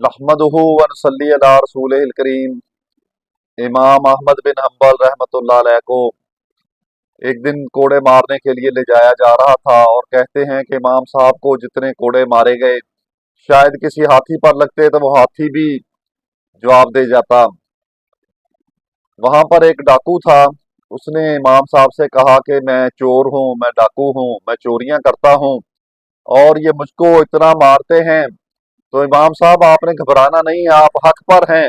नहमदुहु व नसल्ली अला रसूलिहिल करीम। इमाम अहमद बिन हम्बल रहमतुल्लाह अलैह को एक दिन कोड़े मारने के लिए ले जाया जा रहा था और कहते हैं कि इमाम साहब को जितने कोड़े मारे गए शायद किसी हाथी पर लगते तो वो हाथी भी जवाब दे जाता। वहां पर एक डाकू था। उसने इमाम साहब से कहा कि मैं चोर हूँ, मैं डाकू हूँ, मैं चोरियां करता हूँ और ये मुझको इतना मारते हैं। तो इमाम साहब आपने घबराना नहीं, आप हक पर हैं।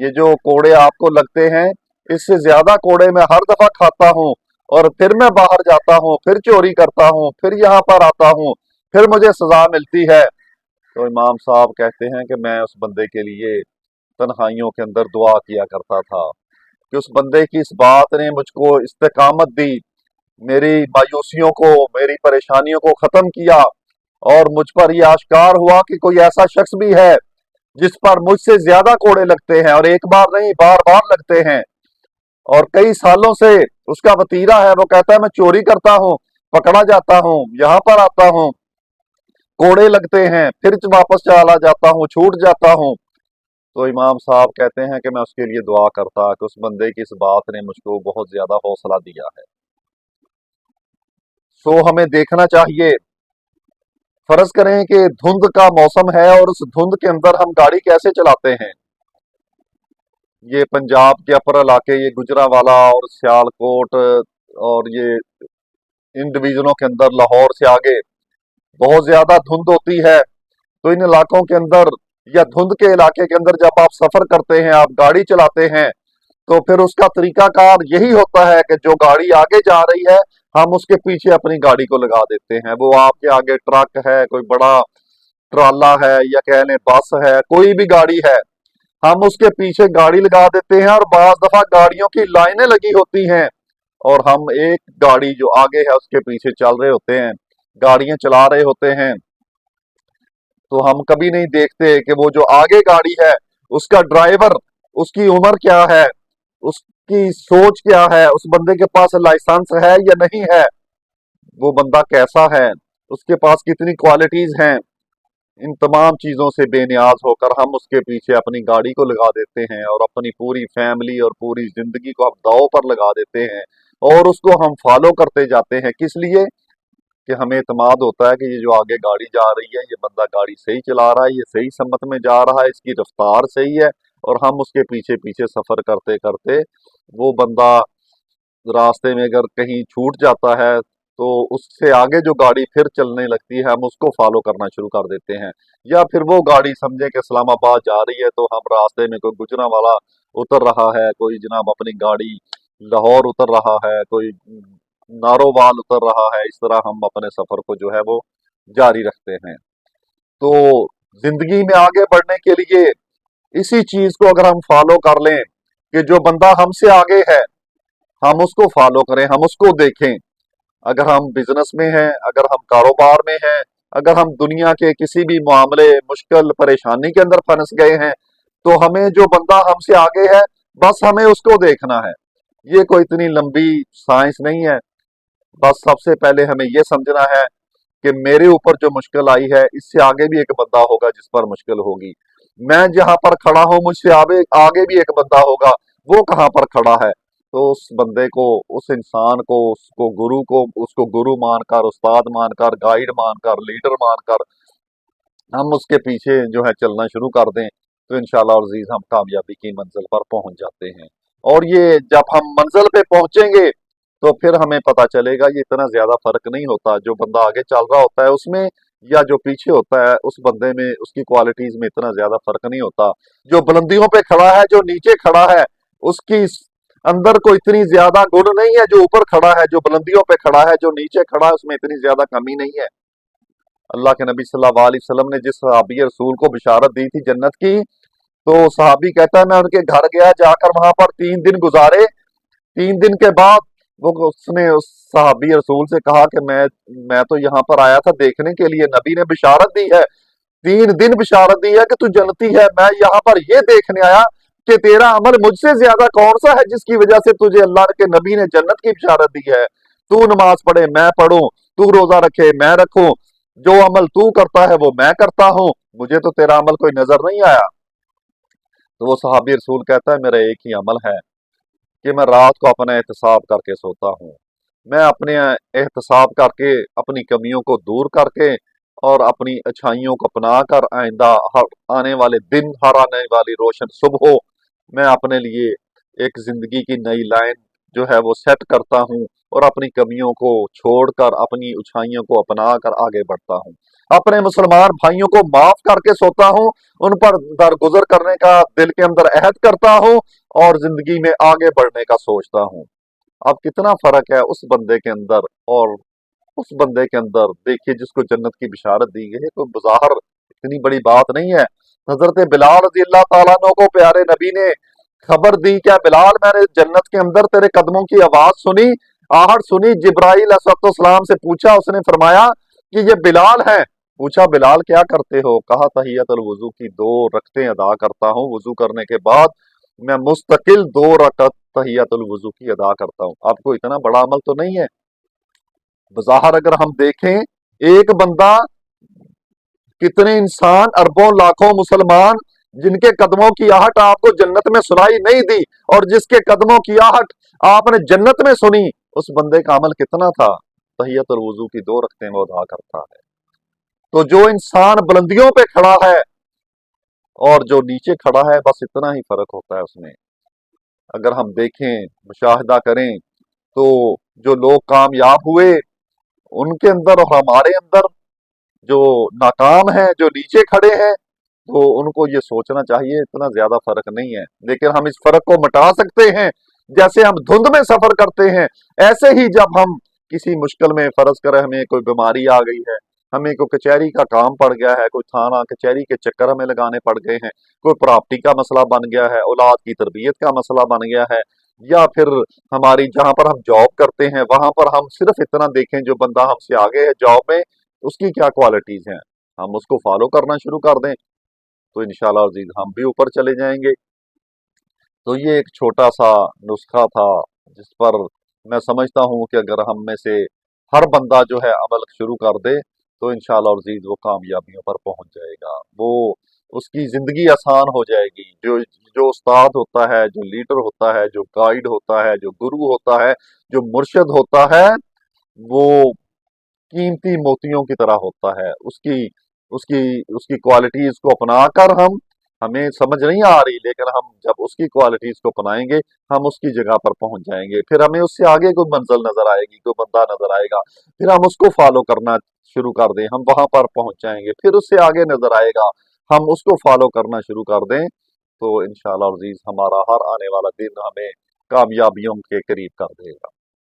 ये जो कोड़े आपको लगते हैं इससे ज्यादा कोड़े मैं हर दफा खाता हूँ और फिर मैं बाहर जाता हूँ, फिर चोरी करता हूँ, फिर यहाँ पर आता हूँ, फिर मुझे सजा मिलती है। तो इमाम साहब कहते हैं कि मैं उस बंदे के लिए तन्हाइयों के अंदर दुआ किया करता था कि उस बंदे की इस बात ने मुझको इस्तेकामत दी, मेरी मायूसियों को, मेरी परेशानियों को खत्म किया और मुझ पर यह आश्कार हुआ कि कोई ऐसा शख्स भी है जिस पर मुझसे ज्यादा कोड़े लगते हैं और एक बार नहीं बार बार लगते हैं और कई सालों से उसका वतीरा है। वो कहता है मैं चोरी करता हूँ, पकड़ा जाता हूँ, यहाँ पर आता हूँ, कोड़े लगते हैं, फिर वापस चला जाता हूँ, छूट जाता हूँ। तो इमाम साहब कहते हैं कि मैं उसके लिए दुआ करता कि उस बंदे की इस बात ने मुझको बहुत ज्यादा हौसला दिया है। सो हमें देखना चाहिए। फर्ज करें कि धुंध का मौसम है और उस धुंध के अंदर हम गाड़ी कैसे चलाते हैं। ये पंजाब के अपर इलाके, ये गुजरांवाला और सियालकोट और ये इन डिवीजनों के अंदर लाहौर से आगे बहुत ज्यादा धुंध होती है। तो इन इलाकों के अंदर या धुंध के इलाके के अंदर जब आप सफर करते हैं, आप गाड़ी चलाते हैं, तो फिर उसका तरीकाकार यही होता है कि जो गाड़ी आगे जा रही है हम उसके पीछे अपनी गाड़ी को लगा देते हैं। वो आपके आगे ट्रक है, कोई बड़ा ट्राला है या कह लें बस है, कोई भी गाड़ी है, हम उसके पीछे गाड़ी लगा देते हैं और बाज दफा गाड़ियों की लाइनें लगी होती हैं और हम एक गाड़ी जो आगे है उसके पीछे चल रहे होते हैं, गाड़ियां चला रहे होते हैं। तो हम कभी नहीं देखते कि वो जो आगे गाड़ी है उसका ड्राइवर, उसकी उम्र क्या है, उसकी सोच क्या है, उस बंदे के पास लाइसेंस है या नहीं है, वो बंदा कैसा है, उसके पास कितनी क्वालिटीज हैं। इन तमाम चीजों से बेनियाज होकर हम उसके पीछे अपनी गाड़ी को लगा देते हैं और अपनी पूरी फैमिली और पूरी जिंदगी को हम दांव पर लगा देते हैं और उसको हम फॉलो करते जाते हैं। किस लिए? कि हमें इत्मीनान होता है कि ये जो आगे गाड़ी जा रही है ये बंदा गाड़ी सही चला रहा है, ये सही सम्मत में जा रहा है, इसकी रफ्तार सही है और हम उसके पीछे पीछे सफर करते करते वो बंदा रास्ते में अगर कहीं छूट जाता है तो उससे आगे जो गाड़ी फिर चलने लगती है हम उसको फॉलो करना शुरू कर देते हैं। या फिर वो गाड़ी समझे कि इस्लामाबाद जा रही है तो हम रास्ते में कोई गुजरांवाला उतर रहा है, कोई जनाब अपनी गाड़ी लाहौर उतर रहा है, कोई नारोवाल उतर रहा है, इस तरह हम अपने सफर को जो है वो जारी रखते हैं। तो जिंदगी में आगे बढ़ने के लिए इसी चीज को अगर हम फॉलो कर लें कि जो बंदा हमसे आगे है हम उसको फॉलो करें, हम उसको देखें। अगर हम बिजनेस में हैं, अगर हम कारोबार में हैं, अगर हम दुनिया के किसी भी मामले, मुश्किल, परेशानी के अंदर फंस गए हैं, तो हमें जो बंदा हमसे आगे है बस हमें उसको देखना है। ये कोई इतनी लंबी साइंस नहीं है। बस सबसे पहले हमें ये समझना है कि मेरे ऊपर जो मुश्किल आई है इससे आगे भी एक बंदा होगा जिस पर मुश्किल होगी। मैं जहां पर खड़ा हूं मुझसे आगे आगे भी एक बंदा होगा, वो कहां पर खड़ा है। तो उस बंदे को, उस इंसान को, उसको गुरु को, उसको गुरु मानकर, उस्ताद मानकर, गाइड मानकर, लीडर मानकर हम उसके पीछे जो है चलना शुरू कर दें तो इंशाल्लाह अज़ीज हम कामयाबी की मंजिल पर पहुंच जाते हैं। और ये जब हम मंजिल पे पहुंचेंगे तो फिर हमें पता चलेगा ये इतना ज्यादा फर्क नहीं होता जो बंदा आगे चल रहा होता है उसमें या जो पीछे होता है उस बंदे में, उसकी क्वालिटीज में इतना ज्यादा फर्क नहीं होता। जो बुलंदियों पे खड़ा है, जो नीचे खड़ा है, उसकी अंदर को इतनी ज्यादा गुण नहीं है जो ऊपर खड़ा है। जो बुलंदियों पे खड़ा है, जो नीचे खड़ा है, उसमें इतनी ज्यादा कमी नहीं है। अल्लाह के नबी सल्लल्लाहु अलैहि वसल्लम ने जिस सहाबी रसूल को बिशारत दी थी जन्नत की, तो सहाबी कहता है मैं उनके घर गया, जाकर वहां पर 3 दिन गुजारे। 3 दिन के बाद वो उसने उस सहाबी रसूल से कहा कि मैं तो यहाँ पर आया था देखने के लिए, नबी ने बिशारत दी है, 3 दिन बिशारत दी है कि तू जन्नती है, मैं यहाँ पर ये देखने आया कि तेरा अमल मुझसे ज्यादा कौन सा है जिसकी वजह से तुझे अल्लाह के नबी ने जन्नत की बिशारत दी है। तू नमाज पढ़े मैं पढ़ूं, तू रोजा रखे मैं रखूं, जो अमल तू करता है वो मैं करता हूं, मुझे तो तेरा अमल कोई नजर नहीं आया। तो वो सहाबी रसूल कहता है, मेरा एक ही अमल है कि मैं रात को अपना एहतसाब करके सोता हूँ। मैं अपने एहतसाब करके अपनी कमियों को दूर करके और अपनी अच्छाइयों को अपना कर आइंदा हर आने वाले दिन, हर आने वाली रोशन सुबह मैं अपने लिए एक जिंदगी की नई लाइन जो है वो सेट करता हूँ और अपनी कमियों को छोड़कर अपनी अच्छाइयों को अपना कर आगे बढ़ता हूँ। अपने मुसलमान भाइयों को माफ करके सोता हूँ, उन पर दरगुजर करने का दिल के अंदर अहद करता हूँ और जिंदगी में आगे बढ़ने का सोचता हूँ। अब कितना फर्क है उस बंदे के अंदर और उस बंदे के अंदर। देखिए, जिसको जन्नत की बिशारत दी गई है, तो बज़ाहिर इतनी बड़ी बात नहीं है। हजरत बिलाल रजी अल्लाह ताला अन्हु को प्यारे नबी ने खबर दी, क्या बिलाल, मैंने जन्नत के अंदर तेरे कदमों की आवाज सुनी, आहट सुनी। जिब्राइल अलैहिस्सलाम से पूछा, उसने फरमाया कि ये बिलाल है। पूछा, बिलाल क्या करते हो? कहा, तहियतुल वुजू की 2 रकतें अदा करता हूँ, वुजू करने के बाद मैं मुस्तकिल 2 रकत तहियतुल वुजू की अदा करता हूँ। आपको इतना बड़ा अमल तो नहीं है? बज़ाहिर अगर हम देखें, एक बंदा, कितने इंसान, अरबों लाखों मुसलमान जिनके कदमों की आहट आपको जन्नत में सुनाई नहीं दी और जिसके कदमों की आहट आपने जन्नत में सुनी, उस बंदे का अमल कितना था? तहियतुल वुजू की 2 रकतें वो अदा करता है। तो जो इंसान बुलंदियों पे खड़ा है और जो नीचे खड़ा है, बस इतना ही फर्क होता है उसमें। अगर हम देखें, मुशाहिदा करें, तो जो लोग कामयाब हुए उनके अंदर और हमारे अंदर, जो नाकाम हैं, जो नीचे खड़े हैं, तो उनको ये सोचना चाहिए इतना ज्यादा फर्क नहीं है। लेकिन हम इस फर्क को मिटा सकते हैं। जैसे हम धुंध में सफर करते हैं, ऐसे ही जब हम किसी मुश्किल में, फर्ज करें हमें कोई बीमारी आ गई है, हमें कोई कचहरी का काम पड़ गया है, कोई थाना कचहरी के चक्कर हमें लगाने पड़ गए हैं, कोई प्रॉपर्टी का मसला बन गया है, औलाद की तरबियत का मसला बन गया है, या फिर हमारी जहां पर हम जॉब करते हैं वहां पर हम सिर्फ इतना देखें, जो बंदा हमसे आगे है जॉब में, उसकी क्या क्वालिटीज हैं, हम उसको फॉलो करना शुरू कर दें, तो इंशाल्लाह अजीज हम भी ऊपर चले जाएंगे। तो ये एक छोटा सा नुस्खा था जिस पर मैं समझता हूँ कि अगर हम में से हर बंदा जो है अमल शुरू कर दे, तो इंशाल्लाह अजीज वो कामयाबियों पर पहुंच जाएगा। वो उसकी जिंदगी आसान हो जाएगी। जो जो उस्ताद होता है, जो लीडर होता है, जो गाइड होता है, जो गुरु होता है, जो मुर्शिद होता है, वो कीमती मोतियों की तरह होता है। उसकी उसकी उसकी क्वालिटीज को अपनाकर हम, हमें समझ नहीं आ रही, लेकिन हम जब उसकी क्वालिटीज को अपनाएंगे, हम उसकी जगह पर पहुंच जाएंगे। फिर हमें उससे आगे कोई मंजिल नजर आएगी, कोई बंदा नजर आएगा, फिर हम उसको फॉलो करना शुरू कर दें, हम वहां पर पहुंच जाएंगे। फिर उससे आगे नजर आएगा, हम उसको फॉलो करना शुरू कर दें, तो इंशाल्लाह अजीज हमारा हर आने वाला दिन हमें कामयाबियों के करीब कर देगा।